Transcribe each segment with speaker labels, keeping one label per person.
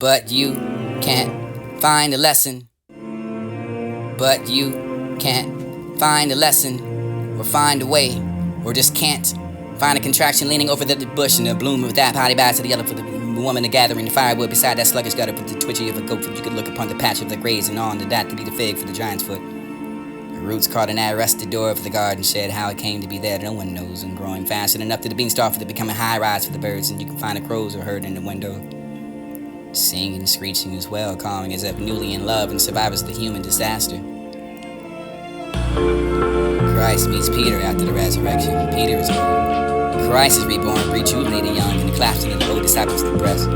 Speaker 1: but you can't find a lesson. But you can't find a lesson, or find a way, or just can't find a contraction leaning over the bush in the bloom of that potty back to the yellow for the woman, the gathering, the firewood beside that sluggish gutter for the twitchy of a goat. You could look upon the patch of the graze and on to that to be the fig for the giant's foot. The roots caught in that rusted door of the garden shed. How it came to be there, no one knows. And growing fast enough to the beanstalk for the becoming high rise for the birds, and you can find the crows are heard in the window, singing and screeching as well, calling as if newly in love and survivors of the human disaster. Christ meets Peter after the resurrection. Peter is old. Christ is reborn, rejuvenated young, and clasped into the old disciples to the breast.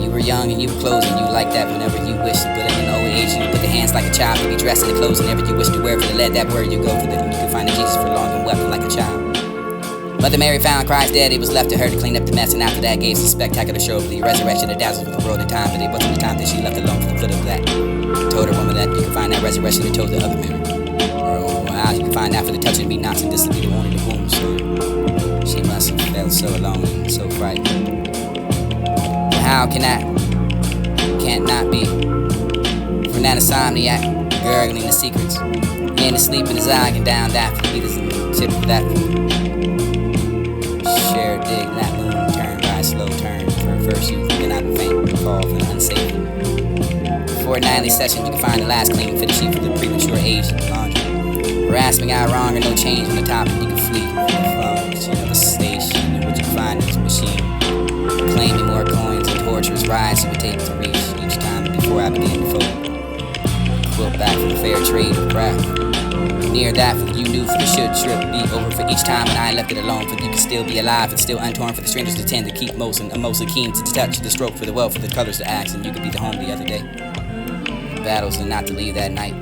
Speaker 1: You were young and you were clothes, and you liked that whenever you wished to put it in old age. You put the hands like a child to be dressed in the clothes whenever you wish to wear. For the lead that word you go for the, you can find the Jesus for long and wept like a child. Mother Mary found Christ dead. It was left to her to clean up the mess, and after that gave us a spectacular show of the resurrection that dazzles with the world in time. But it wasn't the time that she left alone for the foot of that. Told her woman that you can find that resurrection and told the other Mary. You can find out for the touch of me knots and this will be the one in the womb. So she must have felt so alone and so frightened. But how can that? Can't not be. From that insomniac, gurgling the secrets, in the sleep in his eye, and down that for the beaters and the tip of that. Share dig that moon, turn by a slow turn. For a first youth, then I would faint, fall from the unsafe. For a nightly session, you can find the last clean fitted sheet for the premature age and the laundry. Rasping out wrong or no change on the topic, you can flee from the phones, the station, and what you find in this machine. Claiming more coins and torturous rides you would take to reach each time before I began to fold. Quilt back for the fair trade of craft. Near that for you knew for the should trip be over for each time, and I left it alone for you could still be alive and still untorn for the strangers to tend to keep most and mostly keen to touch the stroke for the wealth for the colors to axe, and you could be the home the other day. Battles and not to leave that night.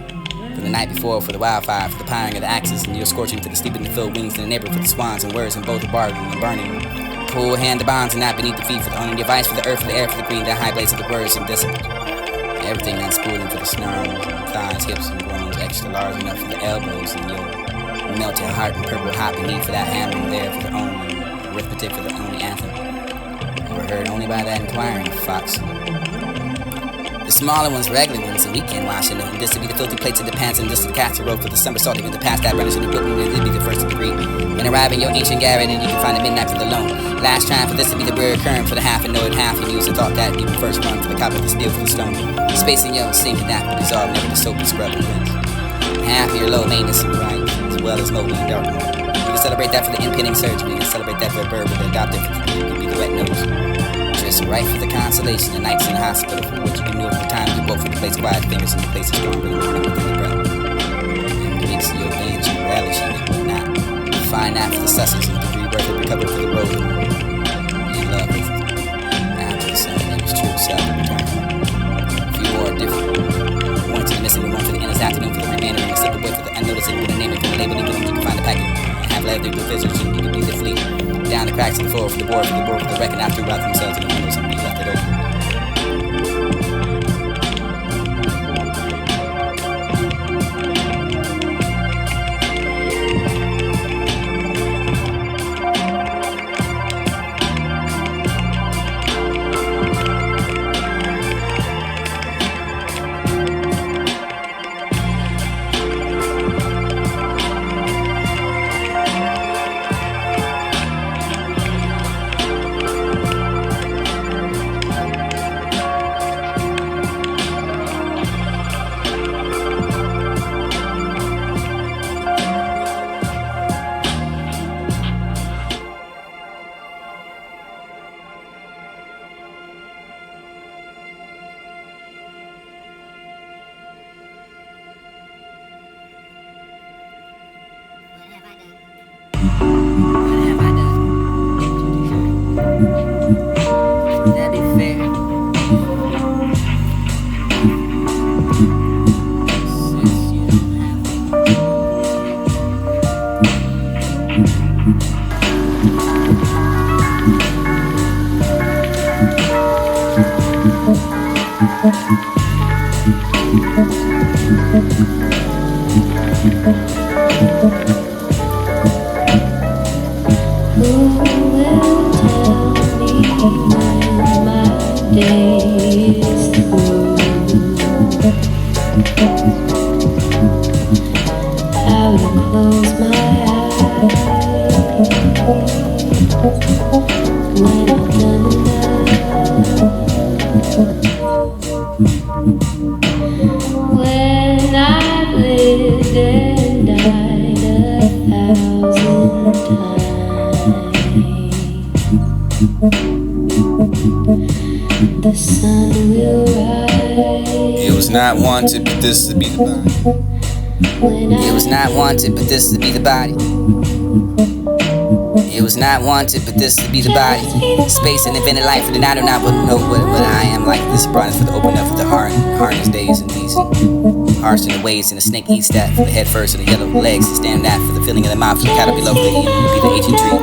Speaker 1: For the night before, for the wildfire, for the piring of the axes, and your scorching for the sleep in the filled wings, and the neighbor for the swans and words, and both the bargain and burning. Pull hand the bonds and not beneath the feet, for the owning device, for the earth, for the air, for the green, the high blades of the words and discipline. Everything that's spooling for the snarls and thighs, hips and groans, extra large enough for the elbows, and your melted heart and purple hot beneath for that hammering there, for the only arithmetic, for the only anthem. Overheard only by that inquiring fox. The smaller ones, regular ones, the weekend washing, and this to be the filthy plates of the pants, and this to the casserole for the summer salting in the past that brandishing the equipment, and be the first degree. When arriving your ancient garret, and you can find the midnight for the lone. Last time for this to be the recurrent for the half and know it half you use, and thought that you would first run for the copper, the steel for the stone. Spacing your sinking that would dissolve, never the soap and scrub and rinse. Half your low maintenance and right, as well as moldy and dark. You can celebrate that for the impending surgery, and celebrate that for a bird with the adopted for the be the wet nose. Just right for the consolation, the nights in the hospital, for what you can do over the time you woke for the place quiet fingers and the place is stronger than morning within the breath. And the weeks of your bands you relish and you would not find that for the Sussex and the rebirth of recovered for the road in love with after the sun and his true self return. A few more different. One to the missing, the one for the end this afternoon for the remainder, and except the way for the unnoticed and the name it for the labeling, you can find the packet. Have leather through the visage and you can be the fleet. Down the cracks and the floor for the board, for the record after throughout themselves and the windows and be left it open.
Speaker 2: Who will tell me when my day The sun will rise.
Speaker 1: It was not wanted, but this to be the body. It was not wanted, but this to be the body. It was not wanted, but this to be the body. Space and invented life, and I do not know what I am like. This broad is for the open up of the heart, hardest days and these. Harsh in the waves, and the snake eats that for the head first, and the yellow legs to stand that for the feeling of the mouth, for the caterpillar, for the eating to be the ancient tree.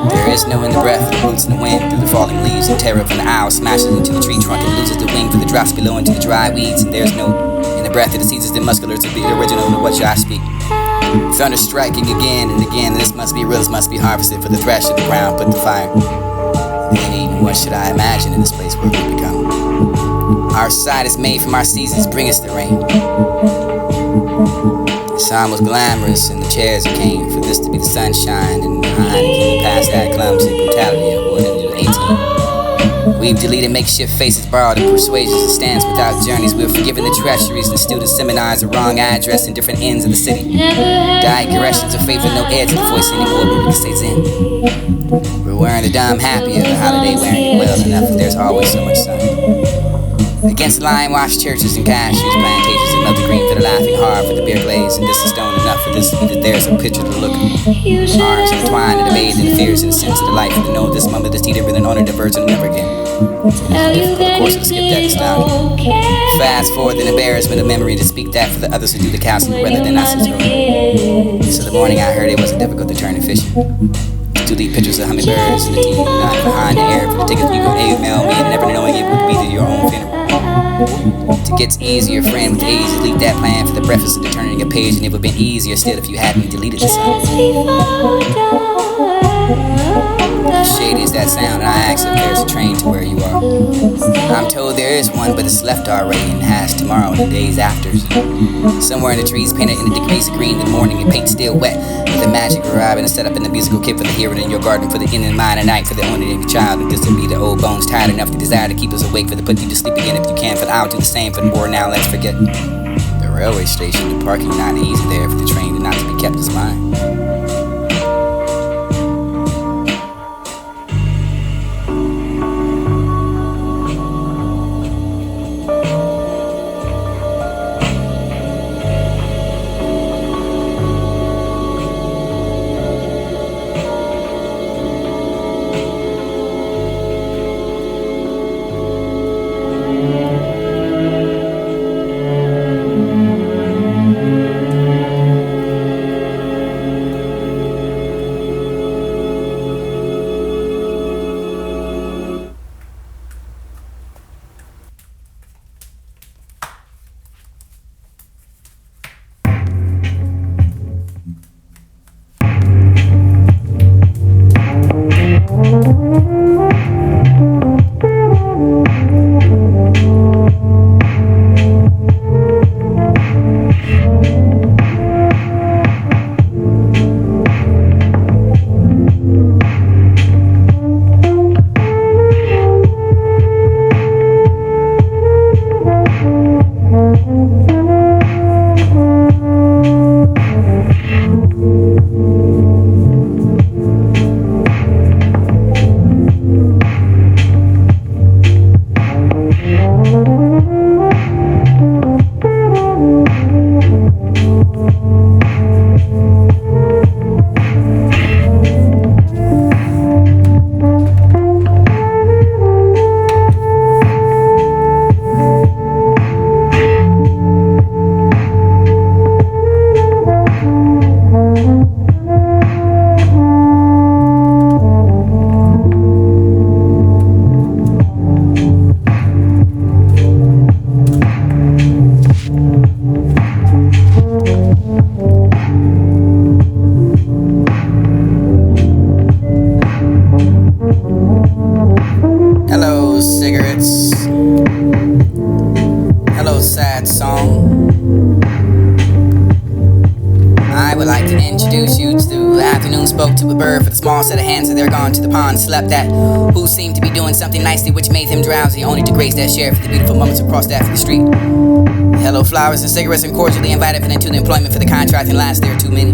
Speaker 1: There is no in the breath, the roots in the wind, through the falling leaves, and terror from the owl smashes into the tree trunk and loses the wing for the drops below into the dry weeds, and there's no in the breath of the seasons, the muscular to be the original of what shall I speak. Thunder striking again and again, this must be real, this must be harvested for the thresh of the ground, put the fire. Then eaten, what should I imagine in this place where we become? Our side is made from our seasons, bring us the rain. The sun was glamorous and the chairs came for this to be the sunshine, and behind it came past that clumsy brutality of what it was 18. We've deleted makeshift faces, borrowed and persuasions and stands without journeys. We've forgiven the treacheries and student seminars, the wrong address in different ends of the city. Digressions of faith with no air to the voice anymore, but we can stay zen. We're wearing the dumb happy of the holiday, wearing it well enough, there's always so much sun. Against lime-washed churches and cashews, plantations and melted green for the laughing hard for the beer glaze, and this is stone enough for this to be that there's a picture to look. Arms entwined and the bathed in the fears and the sense of the life, and to know this moment, this teeter with an honor diverts and never again. It's difficult, of course, to skip that nostalgia. Fast forward the embarrassment of memory to speak that for the others who do the counseling rather than us. So the morning I heard it wasn't difficult to turn to fishing. To leave pictures of hummingbirds and the team not behind the air for the tickets you could email me and never knowing it would be to your own funeral. To get easier, friend with age, delete that plan for the breakfast of turning a page, and it would have been easier still if you hadn't deleted the song. Shady is that sound, and I ask if there's a train to where you are. I'm told there is one, but it's left already and has tomorrow and the days after. Somewhere in the trees, painted in the degrees of green in the morning, and paint still wet with a magic arriving and set up in the musical kit for the hearing in your garden, for the in and mind at night, for the only child, and this to be the old bones tired enough to desire to keep us awake, for the put you to sleep again if you can, for the I'll do the same for the more. Now let's forget the railway station, the parking not easy there for the train and not to be kept as mine. Set of hands and they're gone to the pond. Slept that who seemed to be doing something nicely which made him drowsy, only to grace that share for the beautiful moments across that for the street. Hello flowers and cigarettes and cordially invited for into the employment for the contract and last there too many.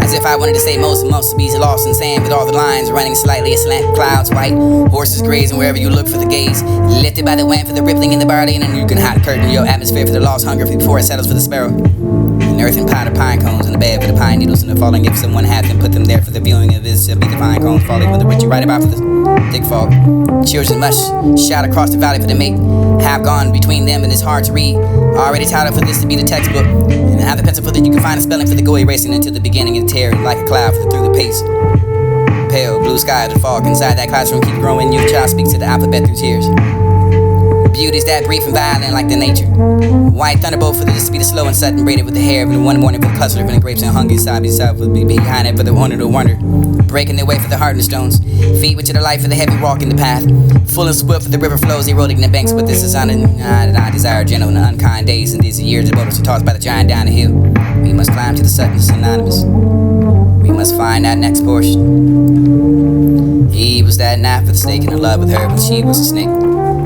Speaker 1: As if I wanted to say most of bees lost in sand, with all the lines running slightly aslant, clouds white, horses grazing wherever you look for the gaze, lifted by the wind for the rippling in the barley, and then you can hide a curtain in your atmosphere for the lost hunger before it settles for the sparrow. An earthen pot of pine cones in the bed for the pine needles, and the falling if someone had them, put them there for the viewing of his, be the pine cones falling with the rich you write about for the thick fog. Children must shout across the valley for the mate, have gone between them and it's hard to read. Already titled for this to be the textbook, and have the pencil for that you can find a spelling for the go erasing into the beginning and tear like a cloud through the pace. Pale blue sky of the fog inside that classroom keep growing. Your child speaks to the alphabet through tears. Beauty's that brief and violent like the nature. White thunderbolt for this to be the slow and sudden, braided with the hair of the one morning for the cluster of the grapes and hungry side beside with me behind it for the wonder to wonder. Breaking their way for the hardened stones. Feet which are the light for the heavy walk in the path. Full and swift for the river flows eroding the banks, but this is on I desire gentle and unkind days, and these are years the boats are tossed by the giant down the hill. We must climb to the sudden synonymous. We must find that next portion. He was that knife for the snake and in love with her, but she was a snake.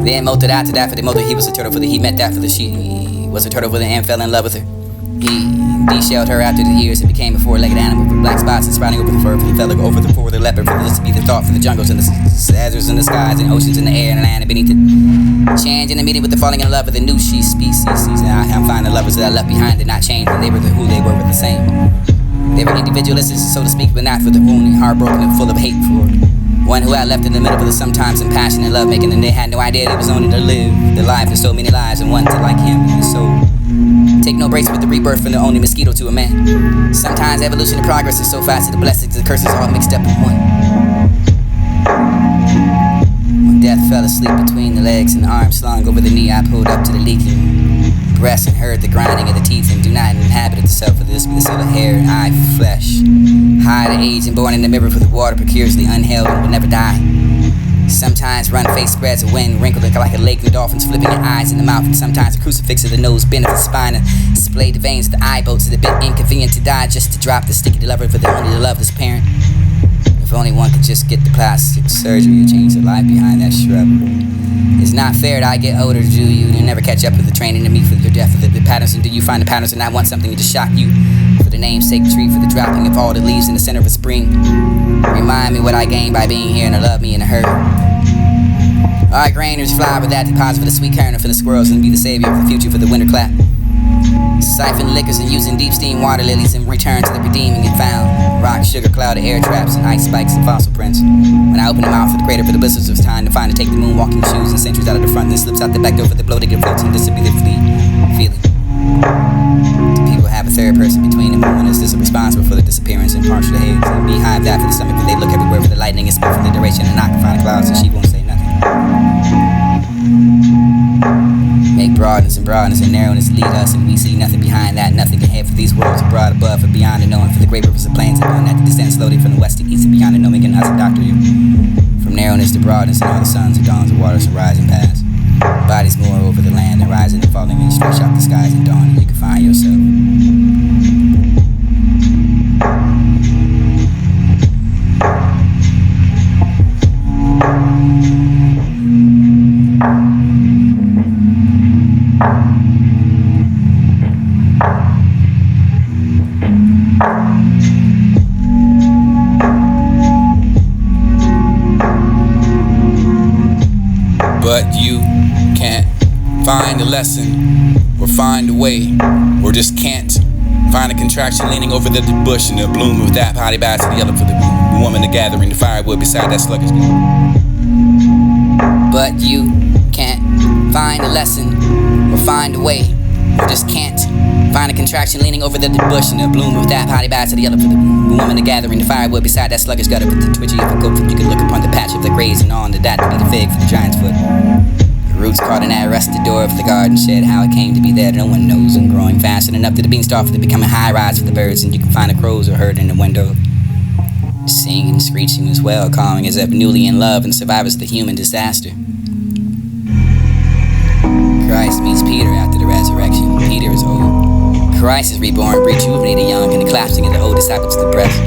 Speaker 1: Then molted after that for the molted, he was a turtle for the he met that for the she was a turtle for the and fell in love with her. He de-shelled her after the years and became a four-legged animal with black spots and sprouting over the fur for the feather over the for the leopard for this to be the thought for the jungles and the deserts and the skies and oceans and the air and the land and beneath it. Change in the meeting with the falling in love with the new she species, and I'm finding the lovers that I left behind did not change, and they were who they were the same. They were individualists, so to speak, but not for the wounded, heartbroken, and full of hate for one who had left in the middle of the sometimes in passion and love making, and they had no idea they was only to live the life of so many lives and one to like him and his soul. Take no breaks with the rebirth from the only mosquito to a man. Sometimes evolution and progress is so fast that the blessings and the curses all mixed up in one. When death fell asleep between the legs and the arms slung over the knee, I pulled up to the leaking breast and heard the grinding of the teeth, and do not inhabit itself for this, but the seal of hair and eye flesh. High to age and born in the mirror for the water precariously unheld and will never die. Sometimes run face spreads a wind, wrinkled like a lake, and dolphins flipping their eyes in the mouth, and sometimes a crucifix of the nose, bent of the spine, and splayed the veins of the eye bolts, is a bit inconvenient to die just to drop the sticky lever for the only loveless parent. If only one could just get the plastic surgery to change the life behind that shrub. It's not fair that I get older, do you? You never catch up with the training to meet for your death of the patterns, and do you find the patterns and not want something to shock you? For the namesake tree, for the dropping of all the leaves in the center of a spring. Remind me what I gained by being here and to love me in a herd. Our grainers fly with that deposit for the sweet kernel for the squirrels and be the savior of the future for the winter clap. Siphon liquors and using deep steam water lilies in return to the redeeming and found. Rock, sugar, cloud, air traps, and ice spikes and fossil prints. When I open the mouth for the crater for the blisters of time to find to take the moonwalking shoes and centuries out of the front, then slips out the back door for the bloated and floats and disappears feeling. Do people have a third person between them? One is this responsible for the disappearance and partial heads and beehive that for the stomach, but they look everywhere for the lightning and spit for the duration and knock to find the clouds, and she won't say nothing. Make broadness and narrowness lead us, and we see nothing behind that, nothing ahead for these worlds abroad, above, and beyond the knowing, for the great rivers and plains and beyond that to descend slowly from the west to east and beyond the knowing, and us a doctor you. From narrowness to broadness and all the suns and dawns and waters and rise and pass. Bodies more over the land and rising and falling and stretch out the skies and dawn, and you can find yourself.
Speaker 3: But you can't find a lesson or find a way, or just can't find a contraction leaning over the bush and the bloom of that potty bass to the other for the woman the gathering the firewood beside that sluggish.
Speaker 1: But you can't find a lesson or find a way, or just can't find a contraction leaning over the bush and the bloom of that potty bass to the other for the woman the gathering the firewood beside that sluggish gutter with the twitchy of a goat. You can look upon the patch of the grazing on to that to be the fig for the giant's foot. The roots caught in that rusted door of the garden shed. How it came to be there, no one knows. And growing faster enough to the beanstalk for the becoming high rise for the birds, and you can find the crows are heard in the window, singing and screeching as well, calling as if newly in love and survivors of the human disaster. Christ meets Peter after the resurrection. Peter is old. Christ is reborn, rejuvenated young, and the collapsing of the old disciples to the breast.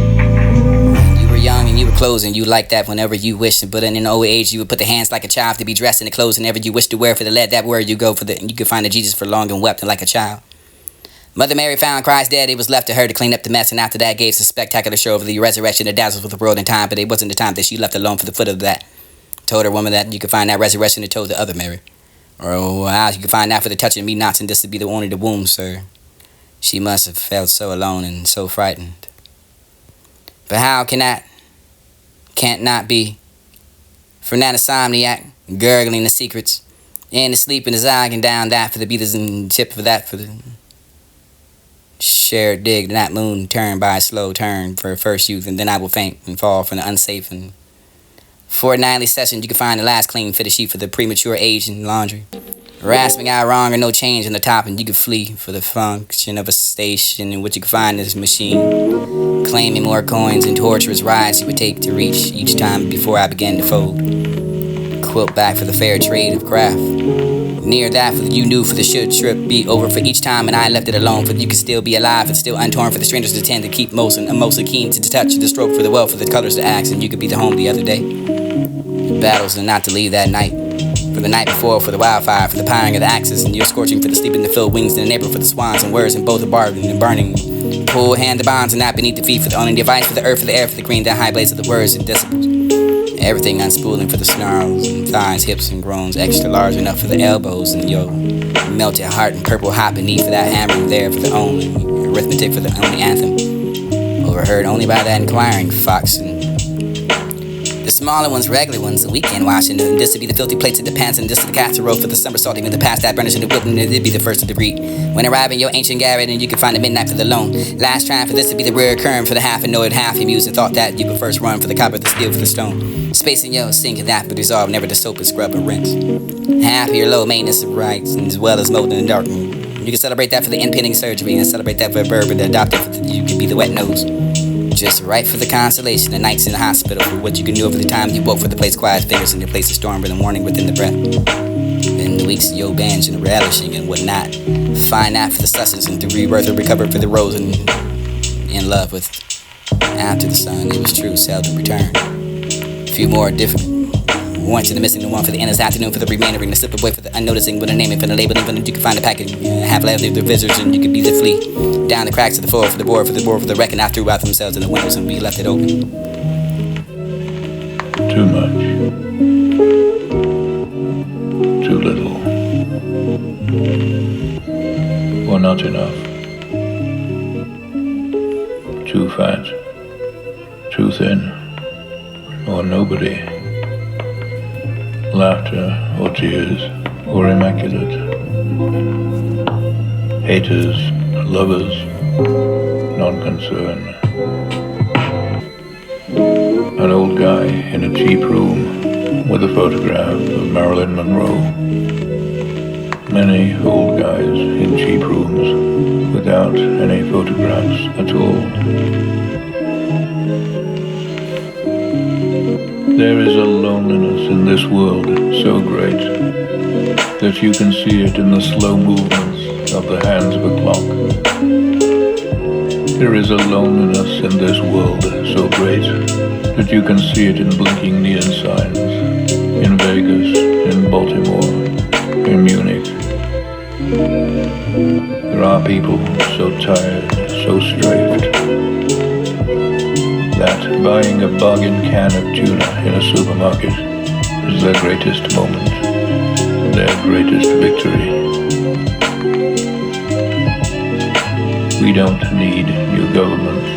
Speaker 1: You were young and you were clothes, and you liked that whenever you wished. But in an old age, you would put the hands like a child to be dressed in the clothes whenever you wished to wear. For the lead that word you go for the, and you could find the Jesus for long and wept and like a child. Mother Mary found Christ dead. It was left to her to clean up the mess, and after that gave us a spectacular show of the resurrection that dazzles with the world in time, but it wasn't the time that she left alone for the foot of that. Told her woman that you could find that resurrection, and told the other Mary. Or how you could find that for the touching me nots, and this to be the only the womb, sir. She must have felt so alone and so frightened. But how can that? Can't not be. From that insomniac, gurgling the secrets, and the sleep in his eye, and down that for the beaters and tip for that for the shared dig, that moon turn by a slow turn for first youth, and then I will faint and fall from the unsafe. And for a nightly session, you can find the last clean fitted sheet for the premature age and laundry. Rasping out wrong or no change in the top, and you can flee for the function of a station in which you can find this machine, claiming more coins and torturous rides you would take to reach each time before I began to fold. Quilt back for the fair trade of craft. Near that for the you knew for the should trip be over for each time, and I left it alone for you could still be alive and still untorn for the strangers to tend to keep most and mostly keen to touch the stroke for the wealth for the colors to axe, and you could be the home the other day. Battles and not to leave that night. For the night before, for the wildfire, for the powering of the axes, and you're scorching for the sleep in the filled wings in the neighborhood for the swans and words, and both are bargaining and burning. Pull hand the bonds and not beneath the feet for the only device for the earth, for the air, for the green, the high blades of the words and decibels. Everything unspooling for the snarls and thighs, hips and groans, extra large enough for the elbows, and your melted heart and purple hot beneath for that hammering there for the only arithmetic for the only anthem. Overheard only by that inquiring fox, and the smaller ones, regular ones, the weekend washing, and this to be the filthy plates of the pants, and this to the casserole for the somersaulting in the past that burnish in the whipping, and it'd be the first of the read. When arriving your ancient garret, and you can find the midnight for the lone. Last trying for this to be the reoccurring for the half, and know it half, you muse and thought that you could first run for the copper, the steel for the stone. Space in your sink and that but resolve, never to soap and scrub and rinse. Half of your low maintenance of rights, and as well as mold and darkening. You can celebrate that for the impending surgery, and celebrate that for a verb, and adopt it for the, you can be the wet nose. Just right for the consolation, the nights in the hospital, for what you can do over the time you woke for the place quiet fingers in your place of storm with the morning within the breath. In the weeks of your binge and relishing and whatnot, find out for the sustenance and the rebirth or recover for the rose and in love with. After the sun, it was true, seldom returned. A few more different. Once in the missing, the one for the endless afternoon for the remaindering, the slip away for the unnoticing, with a naming for the labeling, but you can find the packet, half left of the visitors, and you could be the flea. Down the cracks of the floor for the board, for the wrecking out throughout themselves in the windows, and we left it open.
Speaker 4: Too much. Too little. Or not enough. Too fat. Too thin. Or nobody. Laughter or tears or immaculate. Haters, lovers, non-concern. An old guy in a cheap room with a photograph of Marilyn Monroe. Many old guys in cheap rooms without any photographs at all. There is a loneliness in this world so great that you can see it in the slow movements of the hands of a clock. There is a loneliness in this world so great that you can see it in blinking neon signs in Vegas, in Baltimore, in Munich. There are people so tired, so strafed, that buying a bargain can of tuna in a supermarket is their greatest moment, their greatest victory. We don't need new governments,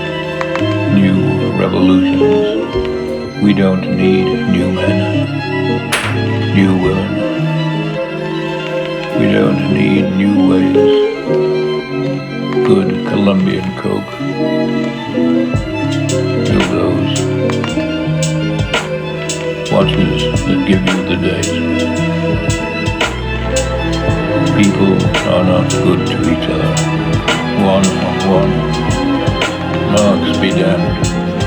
Speaker 4: new revolutions. We don't need new men, new women. We don't need new ways. Good Colombian Coke. Those watches that give you the date. People are not good to each other, one on one. Marx be damned.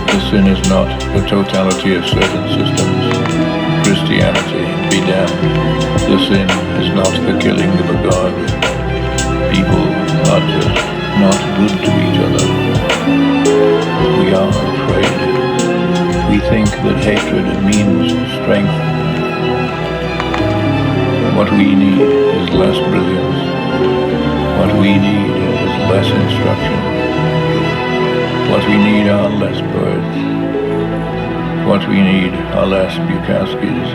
Speaker 4: The sin is not the totality of certain systems. Christianity be damned. The sin is not the killing of a god. People are just not good to each other. We are afraid. We think that hatred means strength. What we need is less brilliance. What we need is less instruction. What we need are less birds. What we need are less Bukowskis.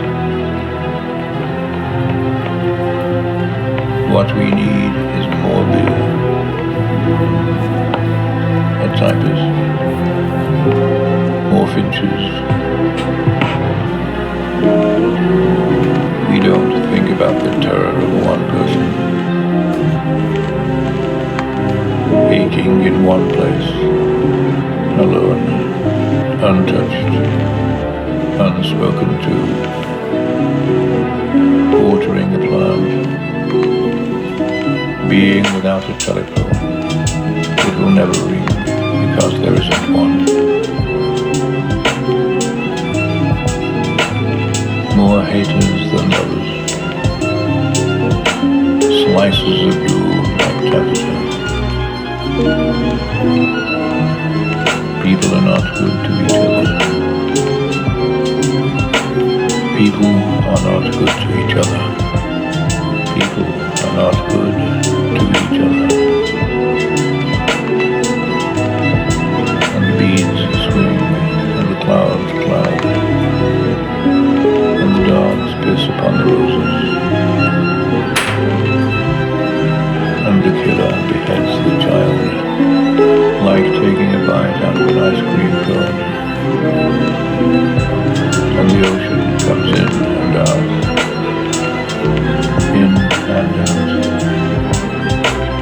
Speaker 4: What we need is more beer. A typist. More finches. We don't think about the terror of one person. Aching in one place. Alone. Untouched. Unspoken to. Watering the plant. Being without a telephone. It will never ring because there isn't one. More haters than lovers. Slices of doom like taffeta. People are not good to each other. People are not good to each other. People are not good to each other. And the beads swing, and the clouds cloud, and the dogs piss upon the roses, and the killer beheads the child, like taking a bite out of an ice cream cone. And the ocean comes in and out, in and out,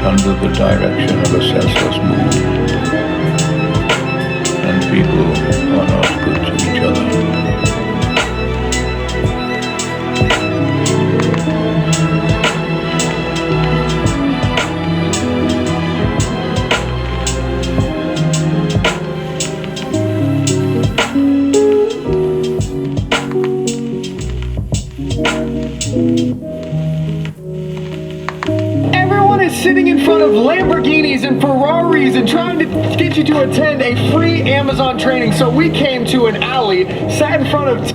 Speaker 4: under the direction of a senseless moon. And people are not good to each other.
Speaker 5: Everyone is sitting in front of Lamborghinis and Ferraris and trying to get you to attend a free Amazon training. So we came to an alley, sat in front of